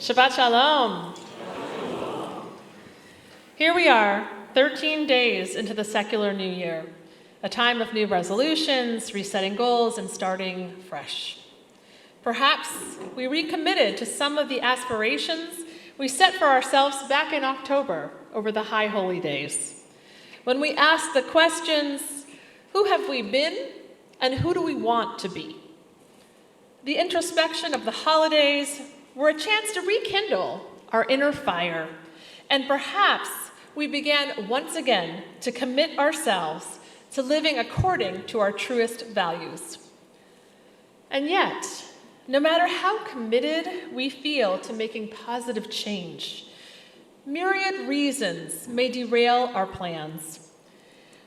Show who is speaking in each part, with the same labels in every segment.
Speaker 1: Shabbat Shalom. Here we are, 13 days into the secular new year, a time of new resolutions, resetting goals, and starting fresh. Perhaps we recommitted to some of the aspirations we set for ourselves back in October over the High Holy Days, when we asked the questions, who have we been and who do we want to be? The introspection of the holidays were a chance to rekindle our inner fire, and perhaps we began once again to commit ourselves to living according to our truest values. And yet, no matter how committed we feel to making positive change, myriad reasons may derail our plans.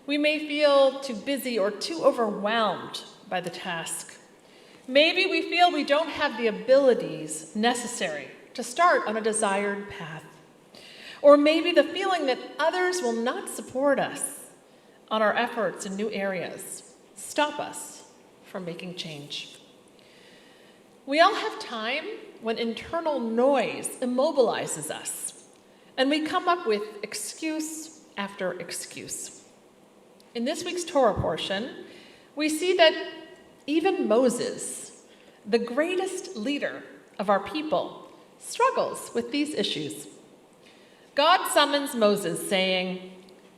Speaker 1: We may feel too busy or too overwhelmed by the task. Maybe we feel we don't have the abilities necessary to start on a desired path. Or maybe the feeling that others will not support us on our efforts in new areas stop us from making change. We all have time when internal noise immobilizes us, and we come up with excuse after excuse. In this week's Torah portion, we see that even Moses, the greatest leader of our people, struggles with these issues. God summons Moses, saying,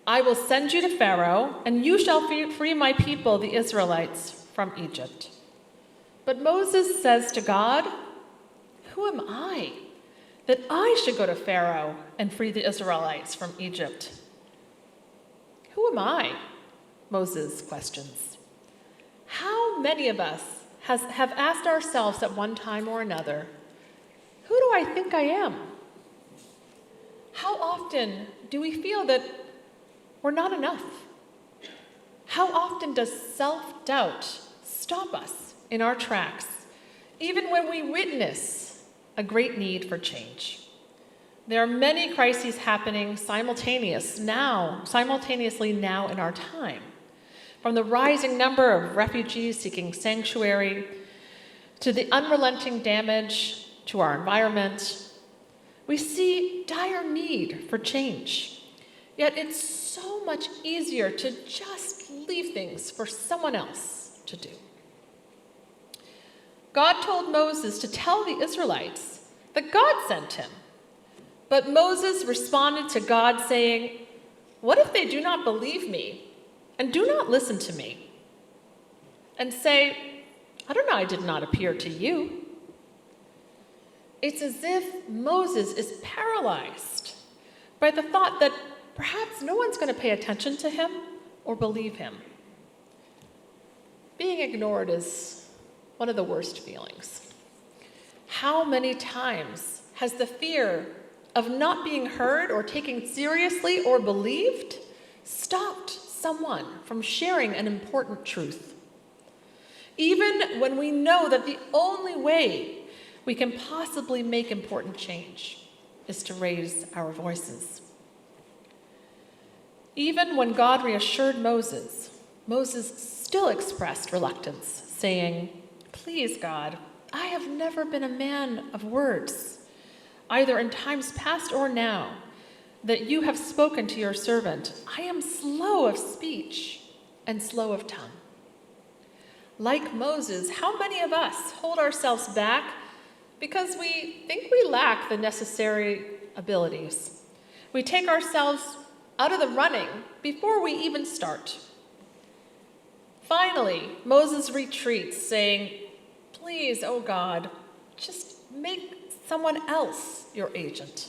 Speaker 1: "I will send you to Pharaoh, and you shall free my people, the Israelites, from Egypt." But Moses says to God, "Who am I that I should go to Pharaoh and free the Israelites from Egypt?" Who am I? Moses questions. How many of us have asked ourselves at one time or another, who do I think I am? How often do we feel that we're not enough? How often does self-doubt stop us in our tracks, even when we witness a great need for change? There are many crises happening simultaneously now in our time. From the rising number of refugees seeking sanctuary, to the unrelenting damage to our environment, we see dire need for change. Yet it's so much easier to just leave things for someone else to do. God told Moses to tell the Israelites that God sent him. But Moses responded to God saying, "What if they do not believe me and do not listen to me, and say, 'Adonai did not appear to you'?" It's as if Moses is paralyzed by the thought that perhaps no one's going to pay attention to him or believe him. Being ignored is one of the worst feelings. How many times has the fear of not being heard or taken seriously or believed stopped someone from sharing an important truth? Even when we know that the only way we can possibly make important change is to raise our voices. Even when God reassured Moses, Moses still expressed reluctance, saying, "Please, God, I have never been a man of words, either in times past or now, that you have spoken to your servant. I am slow of speech and slow of tongue." Like Moses, how many of us hold ourselves back because we think we lack the necessary abilities? We take ourselves out of the running before we even start. Finally, Moses retreats, saying, "Please, oh God, just make someone else your agent."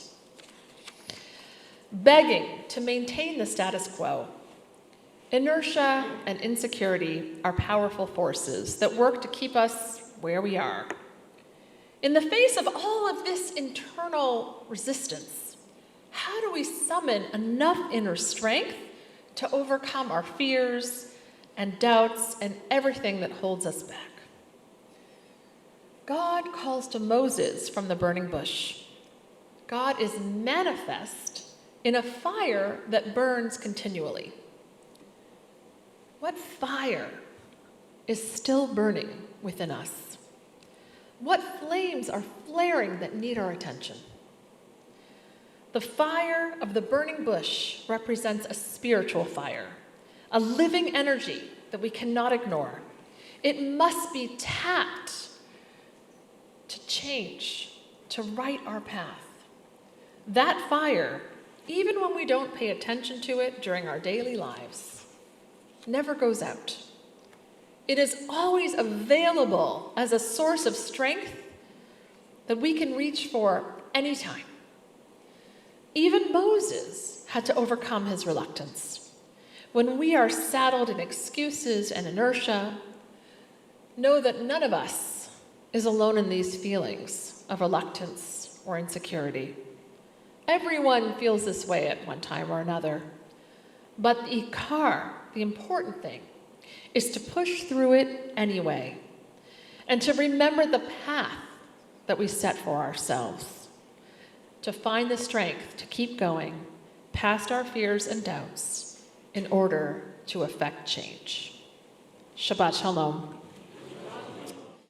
Speaker 1: Begging to maintain the status quo. Inertia and insecurity are powerful forces that work to keep us where we are. In the face of all of this internal resistance, how do we summon enough inner strength to overcome our fears and doubts and everything that holds us back? God calls to Moses from the burning bush. God is manifest in a fire that burns continually. What fire is still burning within us? What flames are flaring that need our attention? The fire of the burning bush represents a spiritual fire, a living energy that we cannot ignore. It must be tapped to change, to right our path. That fire, even when we don't pay attention to it during our daily lives, never goes out. It is always available as a source of strength that we can reach for anytime. Even Moses had to overcome his reluctance. When we are saddled in excuses and inertia, know that none of us is alone in these feelings of reluctance or insecurity. Everyone feels this way at one time or another. But the ikar, the important thing, is to push through it anyway, and to remember the path that we set for ourselves, to find the strength to keep going past our fears and doubts in order to effect change. Shabbat Shalom.